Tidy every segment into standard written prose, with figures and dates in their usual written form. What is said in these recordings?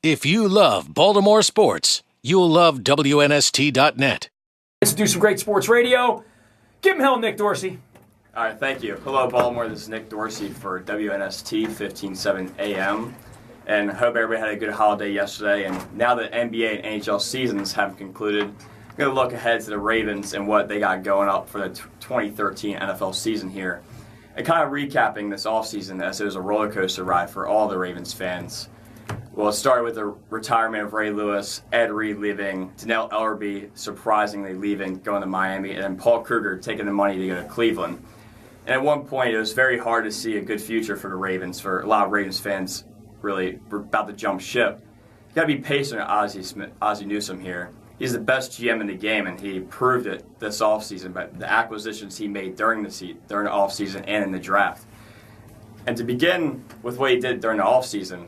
If you love Baltimore sports, you'll love WNST.net. Let's do some great sports radio. Give him hell, Nick Dorsey. All right, thank you. Hello, Baltimore. This is Nick Dorsey for WNST 1570 AM. And I hope everybody had a good holiday yesterday. And now that NBA and NHL seasons have concluded, I'm going to look ahead to the Ravens and what they got going up for the 2013 NFL season here. And kind of recapping this offseason as it was a roller coaster ride for all the Ravens fans. Well, it started with the retirement of Ray Lewis, Ed Reed leaving, Donnell Ellerbe surprisingly leaving, going to Miami, and then Paul Kruger taking the money to go to Cleveland. And at one point, it was very hard to see a good future for the Ravens, for a lot of Ravens fans really were about to jump ship. You got to be patient with Ozzie Newsome here. He's the best GM in the game, and he proved it this offseason by the acquisitions he made during the offseason and in the draft. And to begin with what he did during the offseason,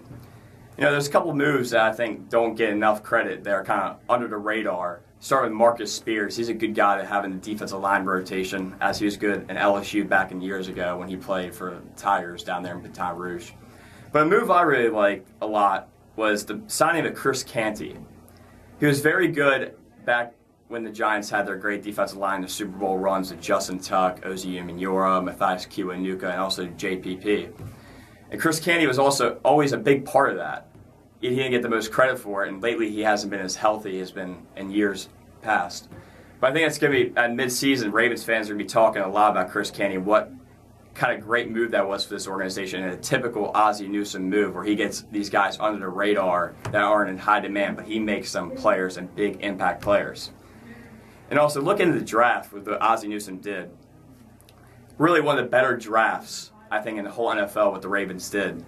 you know, there's a couple moves that I think don't get enough credit. They're kind of under the radar. Start with Marcus Spears. He's a good guy to have in the defensive line rotation, as he was good in LSU back in years ago when he played for the Tigers down there in Baton Rouge. But a move I really liked a lot was the signing of Chris Canty. He was very good back when the Giants had their great defensive line, the Super Bowl runs of Justin Tuck, Ozzie Umenyiora, Matthias Kiwanuka, and also JPP. And Chris Canty was also always a big part of that. He didn't get the most credit for it, and lately he hasn't been as healthy as been in years past. But I think it's going to be, at mid-season, Ravens fans are going to be talking a lot about Chris Canty and what kind of great move that was for this organization, and a typical Ozzie Newsome move where he gets these guys under the radar that aren't in high demand, but he makes them players and big impact players. And also, look into the draft with what Ozzie Newsome did. Really one of the better drafts, I think, in the whole NFL, what the Ravens did.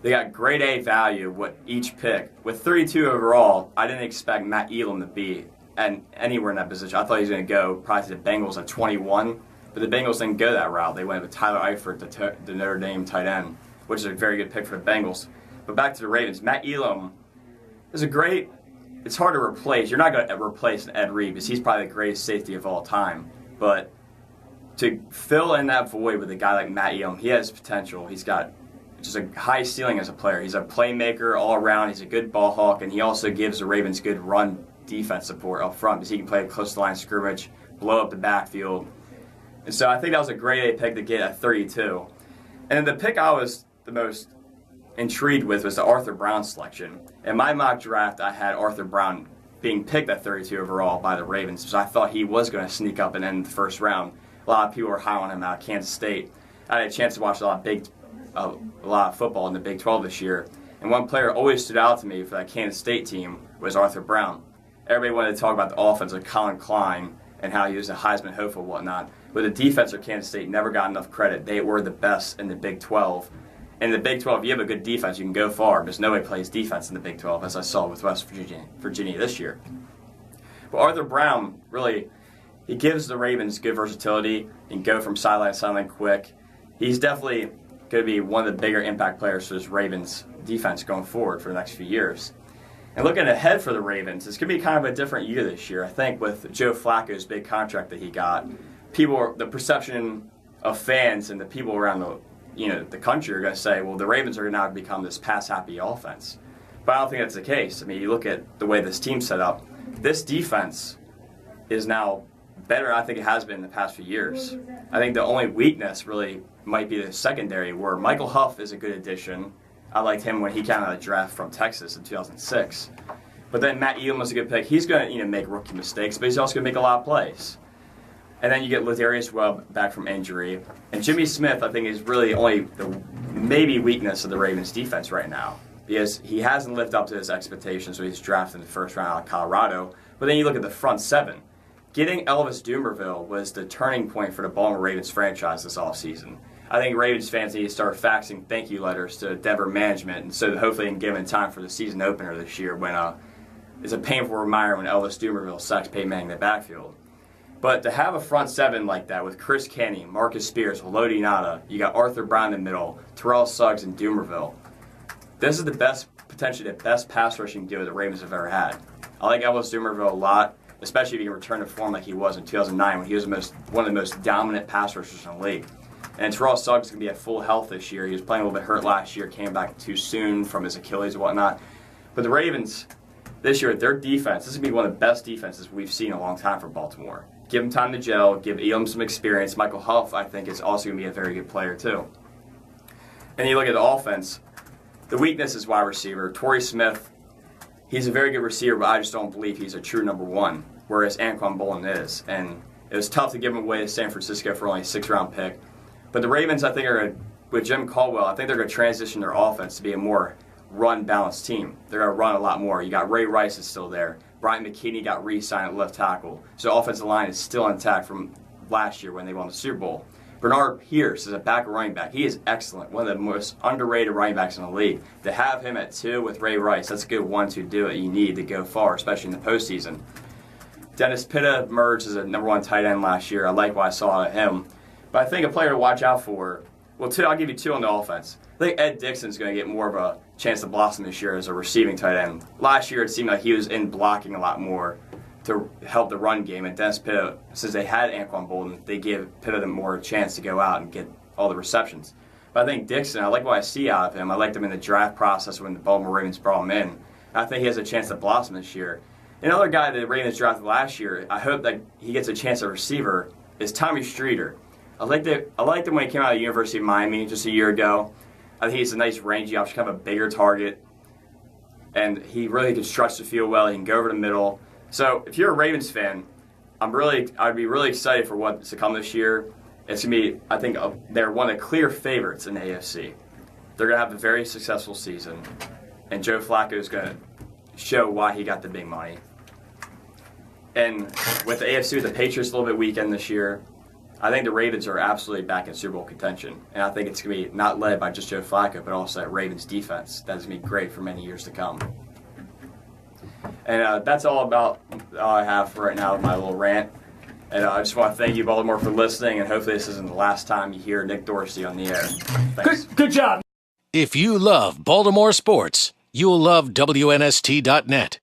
They got grade A value with each pick. With 32 overall, I didn't expect Matt Elam to be anywhere in that position. I thought he was going to go probably to the Bengals at 21, but the Bengals didn't go that route. They went with Tyler Eifert, the Notre Dame tight end, which is a very good pick for the Bengals. But back to the Ravens, Matt Elam is a great, it's hard to replace. You're not going to replace Ed Reed because he's probably the greatest safety of all time. But to fill in that void with a guy like Matt Elam, he has potential. He's got just a high ceiling as a player. He's a playmaker all around. He's a good ball hawk, and he also gives the Ravens good run defense support up front because he can play close to the line of scrimmage, blow up the backfield. And so I think that was a great A pick to get at 32. And then the pick I was the most intrigued with was the Arthur Brown selection. In my mock draft, I had Arthur Brown being picked at 32 overall by the Ravens, so I thought he was going to sneak up and end the first round. A lot of people were high on him out of Kansas State. I had a chance to watch a lot of football in the Big 12 this year, and one player always stood out to me for that Kansas State team was Arthur Brown. Everybody wanted to talk about the offense of Colin Klein and how he was a Heisman hopeful and whatnot, but the defense of Kansas State never got enough credit. They were the best in the Big 12. In the Big 12, if you have a good defense, you can go far, because nobody plays defense in the Big 12, as I saw with West Virginia this year. But Arthur Brown, really, he gives the Ravens good versatility and go from sideline to sideline quick. He's definitely going to be one of the bigger impact players for this Ravens defense going forward for the next few years. And looking ahead for the Ravens, it's going to be kind of a different year this year. I think with Joe Flacco's big contract that he got, the perception of fans and the people around the country are going to say, well, the Ravens are now become this pass-happy offense. But I don't think that's the case. I mean, you look at the way this team's set up, this defense is now better than I think it has been in the past few years. I think the only weakness really might be the secondary, where Michael Huff is a good addition. I liked him when he came out of the draft from Texas in 2006. But then Matt Elam was a good pick. He's going to make rookie mistakes, but he's also going to make a lot of plays. And then you get Ladarius Webb back from injury. And Jimmy Smith, I think, is really only the maybe weakness of the Ravens defense right now, because he hasn't lived up to his expectations when he's drafted in the first round out of Colorado. But then you look at the front seven. Getting Elvis Dumervil was the turning point for the Baltimore Ravens franchise this offseason. I think Ravens fans need to start faxing thank you letters to Denver management, and so hopefully they can give him time for the season opener this year when it's a painful reminder when Elvis Dumervil sacks Peyton Manning in the backfield. But to have a front seven like that with Chris Canty, Marcus Spears, Haloti Ngata, you got Arthur Brown in the middle, Terrell Suggs, and Dumervil. This is potentially the best pass rushing deal the Ravens have ever had. I like Elvis Dumervil a lot, especially if he can return to form like he was in 2009 when he was one of the most dominant pass rushers in the league. And Terrell Suggs is going to be at full health this year. He was playing a little bit hurt last year, came back too soon from his Achilles and whatnot. But the Ravens, this year, their defense, this is going to be one of the best defenses we've seen in a long time for Baltimore. Give them time to gel, give Elam some experience. Michael Huff, I think, is also going to be a very good player, too. And you look at the offense, the weakness is wide receiver. Torrey Smith, he's a very good receiver, but I just don't believe he's a true number one, whereas Anquan Bolden is. And it was tough to give him away to San Francisco for only a 6th-round pick. But the Ravens, I think, with Jim Caldwell, I think they're going to transition their offense to be a more run-balanced team. They're going to run a lot more. You got Ray Rice is still there. Brian McKinney got re-signed at left tackle. So the offensive line is still intact from last year when they won the Super Bowl. Bernard Pierce is a backup running back. He is excellent, one of the most underrated running backs in the league. To have him at 2 with Ray Rice, that's a good 1-2 duo you need to go far, especially in the postseason. Dennis Pitta emerged as a number 1 tight end last year. I like what I saw out of him. But I think a player to watch out for, well, I'll give you 2 on the offense. I think Ed Dixon's going to get more of a chance to blossom this year as a receiving tight end. Last year, it seemed like he was in blocking a lot more to help the run game. And Dennis Pitta, since they had Anquan Bolden, they gave Pitta more chance to go out and get all the receptions. But I think Dixon, I like what I see out of him. I liked him in the draft process when the Baltimore Ravens brought him in. I think he has a chance to blossom this year. Another guy that the Ravens drafted last year, I hope that he gets a chance at receiver, is Tommy Streeter. I liked him when he came out of the University of Miami just a year ago. I think he's a nice rangy option, kind of a bigger target. And he really can stretch the field well. He can go over the middle. So if you're a Ravens fan, I'd be really excited for what's to come this year. It's going to be, I think, they're one of the clear favorites in the AFC. They're going to have a very successful season. And Joe Flacco is going to show why he got the big money. And with the AFC, with the Patriots a little bit weakened this year, I think the Ravens are absolutely back in Super Bowl contention. And I think it's going to be not led by just Joe Flacco, but also that Ravens defense. That is going to be great for many years to come. And that's all I have for right now with my little rant. And I just want to thank you, Baltimore, for listening. And hopefully this isn't the last time you hear Nick Dorsey on the air. Thanks. Good job. If you love Baltimore sports, you'll love WNST.net.